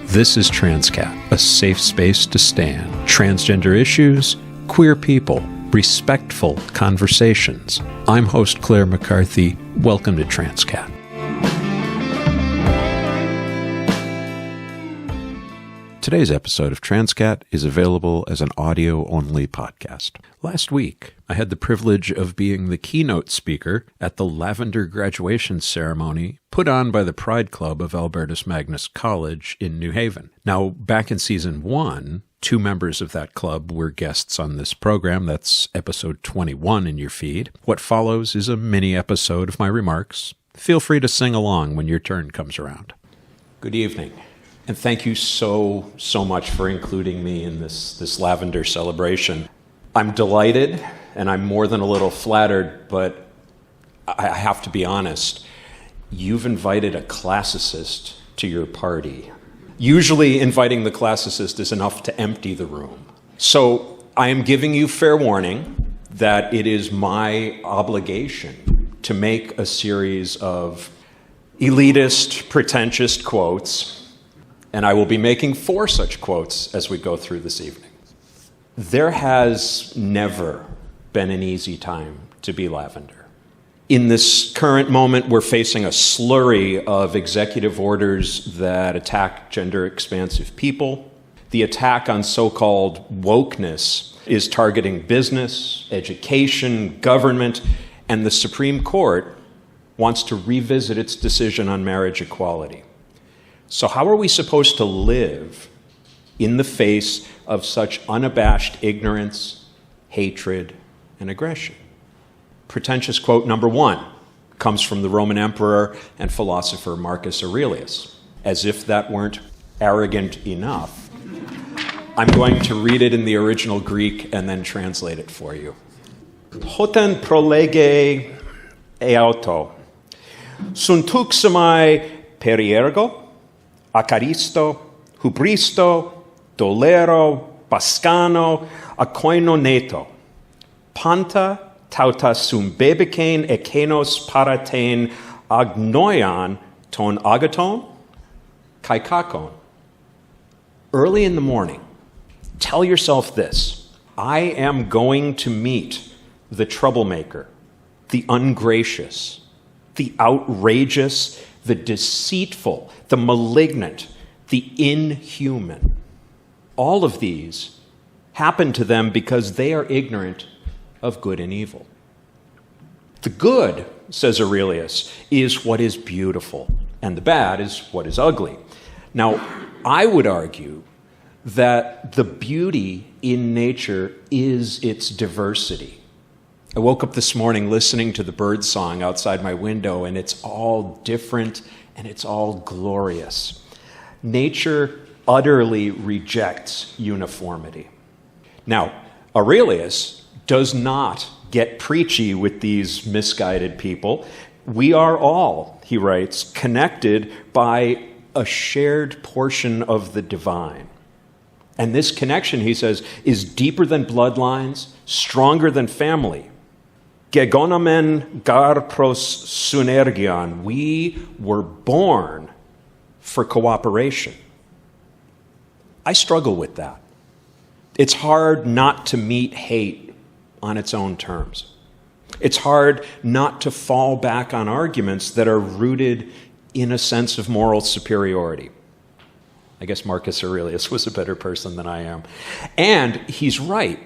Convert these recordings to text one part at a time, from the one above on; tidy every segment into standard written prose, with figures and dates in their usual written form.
This is Transqat, a safe space to stand. Transgender issues, queer people, respectful conversations. I'm host Clare McCarthy. Welcome to Transqat. Today's episode of Transqat is available as an audio-only podcast. Last week, I had the privilege of being the keynote speaker at the Lavender graduation ceremony put on by the Pride Club of Albertus Magnus College in New Haven. Now, back in Season 1, 2 members of that club were guests on this program. That's episode 21 in your feed. What follows is a mini episode of my remarks. Feel free to sing along when your turn comes around. Good evening. And thank you so much for including me in this Lavender celebration. I'm delighted, and I'm more than a little flattered, but I have to be honest. You've invited a classicist to your party. Usually inviting the classicist is enough to empty the room. So I am giving you fair warning that it is my obligation to make a series of elitist, pretentious quotes. And I will be making 4 such quotes as we go through this evening. There has never been an easy time to be Lavender. In this current moment, we're facing a slurry of executive orders that attack gender-expansive people. The attack on so-called wokeness is targeting business, education, government, and the Supreme Court wants to revisit its decision on marriage equality. So how are we supposed to live in the face of such unabashed ignorance, hatred, and aggression? Pretentious quote number 1 comes from the Roman emperor and philosopher Marcus Aurelius. As if that weren't arrogant enough, I'm going to read it in the original Greek and then translate it for you. Hoten prolege eauto, suntuxamai periergo, acaristo, hubristo, dolero, pascano, akoinoneto, panta, tauta sum bebecain ekenos paratain agnoian ton agaton, kaikakon. Early in the morning, tell yourself this: I am going to meet the troublemaker, the ungracious, the outrageous, the deceitful, the malignant, the inhuman. All of these happen to them because they are ignorant of good and evil. The good, says Aurelius, is what is beautiful, and the bad is what is ugly. Now, I would argue that the beauty in nature is its diversity. I woke up this morning listening to the bird song outside my window, and it's all different and it's all glorious. Nature utterly rejects uniformity. Now, Aurelius does not get preachy with these misguided people. We are all, he writes, connected by a shared portion of the divine. And this connection, he says, is deeper than bloodlines, stronger than family. Gegonomen gar pros synergion. We were born for cooperation. I struggle with that. It's hard not to meet hate on its own terms. It's hard not to fall back on arguments that are rooted in a sense of moral superiority. I guess Marcus Aurelius was a better person than I am. And he's right.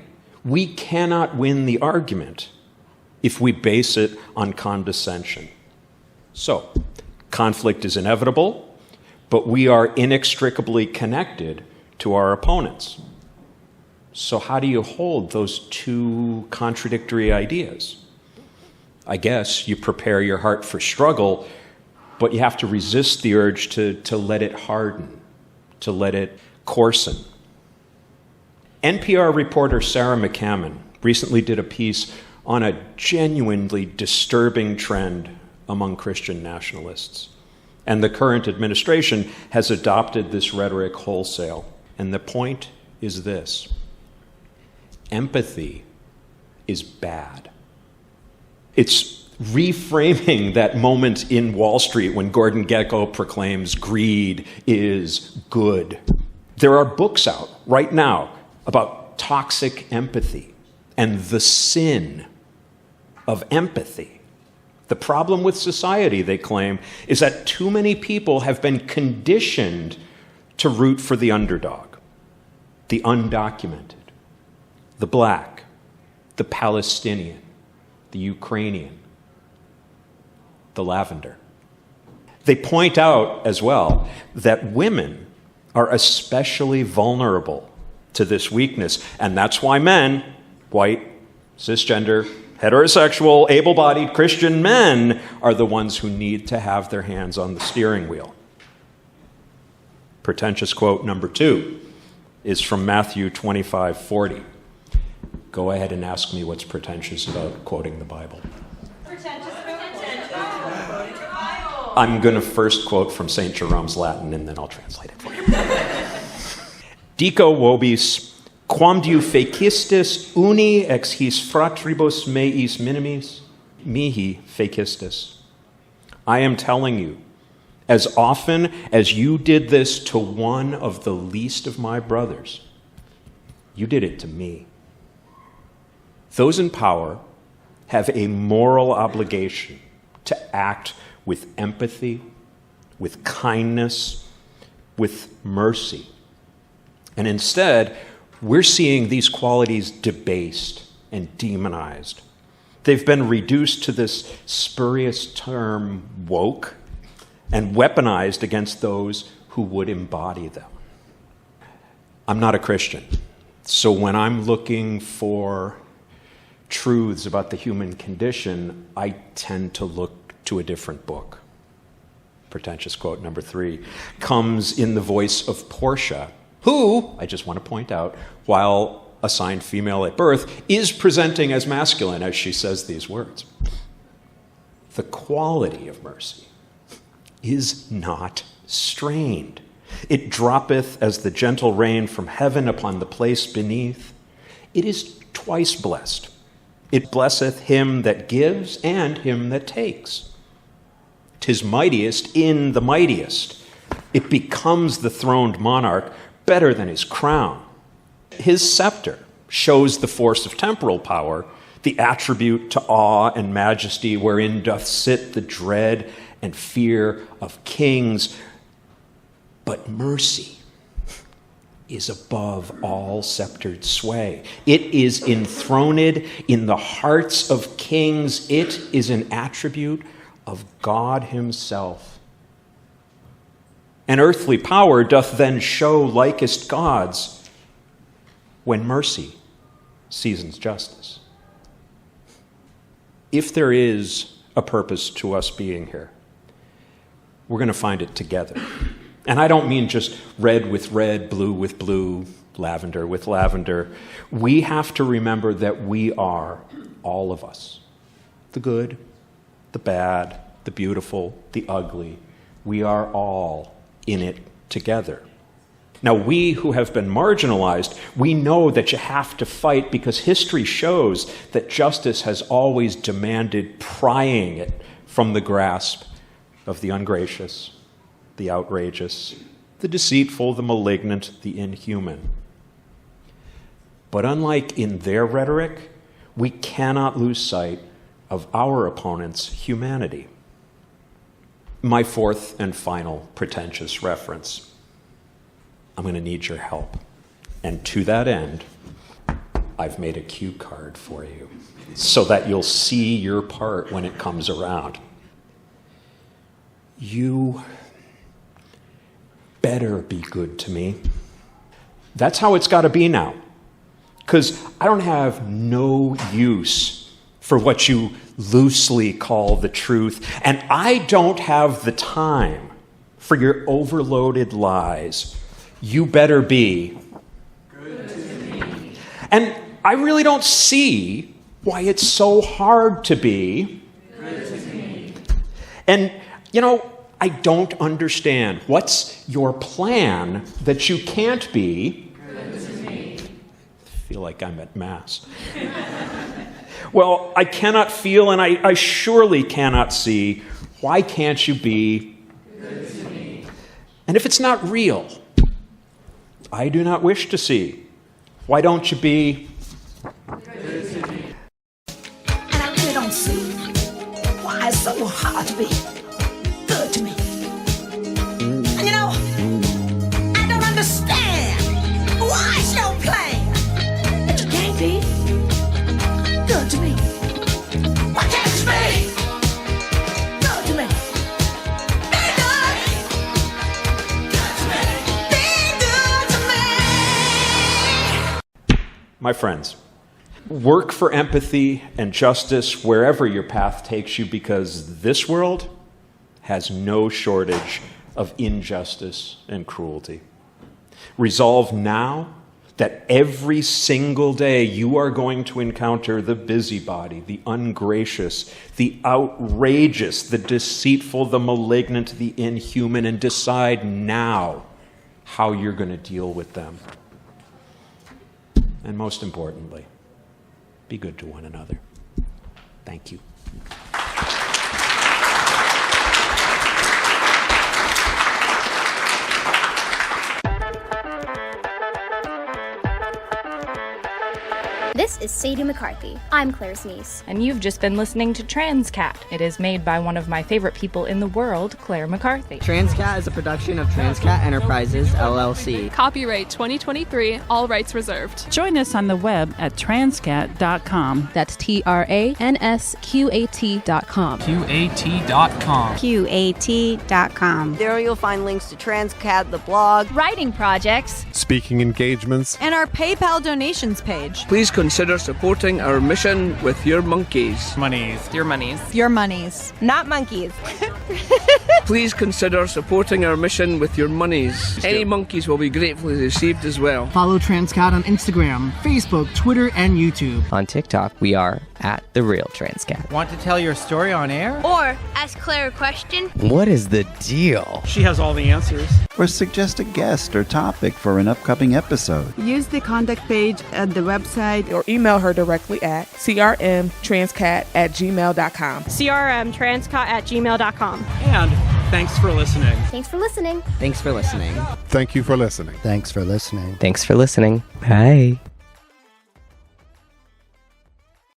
We cannot win the argument if we base it on condescension. So, conflict is inevitable, but we are inextricably connected to our opponents. So how do you hold those 2 contradictory ideas? I guess you prepare your heart for struggle, but you have to resist the urge to let it harden, to let it coarsen. NPR reporter Sarah McCammon recently did a piece on a genuinely disturbing trend among Christian nationalists. And the current administration has adopted this rhetoric wholesale. And the point is this: empathy is bad. It's reframing that moment in Wall Street when Gordon Gekko proclaims greed is good. There are books out right now about toxic empathy and the sin of empathy. The problem with society, they claim, is that too many people have been conditioned to root for the underdog, the undocumented, the black, the Palestinian, the Ukrainian, the Lavender. They point out as well that women are especially vulnerable to this weakness, and that's why men, white, cisgender, heterosexual, able-bodied Christian men, are the ones who need to have their hands on the steering wheel. Pretentious quote number 2 is from Matthew 25:40. Go ahead and ask me what's pretentious about quoting the Bible. I'm going to first quote from St. Jerome's Latin, and then I'll translate it for you. Dico vobis, quam diu fecistis uni ex his fratribus meis minimis, mihi fecistis. I am telling you, as often as you did this to one of the least of my brothers, you did it to me. Those in power have a moral obligation to act with empathy, with kindness, with mercy. And instead, we're seeing these qualities debased and demonized. They've been reduced to this spurious term, woke, and weaponized against those who would embody them. I'm not a Christian, so when I'm looking for truths about the human condition, I tend to look to a different book. Pretentious quote number 3 comes in the voice of Portia, who, I just want to point out, while assigned female at birth, is presenting as masculine as she says these words. The quality of mercy is not strained. It droppeth as the gentle rain from heaven upon the place beneath. It is twice blessed. It blesseth him that gives and him that takes. 'Tis mightiest in the mightiest. It becomes the throned monarch better than his crown. His scepter shows the force of temporal power, the attribute to awe and majesty wherein doth sit the dread and fear of kings. But mercy is above all sceptered sway. It is enthroned in the hearts of kings. It is an attribute of God himself. And earthly power doth then show likest God's when mercy seasons justice. If there is a purpose to us being here, we're going to find it together. And I don't mean just red with red, blue with blue, lavender with lavender. We have to remember that we are, all of us, the good, the bad, the beautiful, the ugly. We are all in it together. Now, we who have been marginalized, we know that you have to fight because history shows that justice has always demanded prying it from the grasp of the ungracious, the outrageous, the deceitful, the malignant, the inhuman. But unlike in their rhetoric, we cannot lose sight of our opponent's humanity. My fourth and final pretentious reference. I'm going to need your help. And to that end, I've made a cue card for you so that you'll see your part when it comes around. You better be good to me. That's how it's got to be now. Because I don't have no use for what you loosely call the truth, and I don't have the time for your overloaded lies. You better be good to me. And I really don't see why it's so hard to be good to me. And, I don't understand. What's your plan that you can't be good to me? I feel like I'm at Mass. Well, I cannot feel and I surely cannot see. Why can't you be good to me? And if it's not real, I do not wish to see. Why don't you be good to me? And I really don't see why it's so hard to be good to me. And you know, I don't understand why it's so plain that you can't be good to me. Why can't you be good to me? Be good. Good to me. Be good to me. My friends, work for empathy and justice wherever your path takes you, because this world has no shortage of injustice and cruelty. Resolve now that every single day you are going to encounter the busybody, the ungracious, the outrageous, the deceitful, the malignant, the inhuman, and decide now how you're going to deal with them. And most importantly, be good to one another. Thank you. This is Sadie McCarthy. I'm Claire's niece. And you've just been listening to Transqat. It is made by one of my favorite people in the world, Clare McCarthy. Transqat is a production of Transqat Enterprises, LLC. Copyright 2023, all rights reserved. Join us on the web at transqat.com. That's TRANSQAT.com. QAT.com. QAT.com. There you'll find links to Transqat, the blog, Writing projects, speaking engagements, and our PayPal donations page. Please consider supporting our mission with your monkeys. Monies. Your monies. Your monies. not monkeys. Please consider supporting our mission with your monies. Any monkeys will be gratefully received as well. Follow Transqat on Instagram, Facebook, Twitter, and YouTube. On TikTok, we are at The Real Transqat. Want to tell your story on air? or ask Claire a question. What is the deal? She has all the answers. Or suggest a guest or topic for an upcoming episode. Use the contact page at the website or email her directly at crmtranscat@gmail.com. crmtranscat@gmail.com. And thanks for listening. Thanks for listening. Thanks for listening. thank you for listening. Thanks for listening. Thanks for listening. Bye.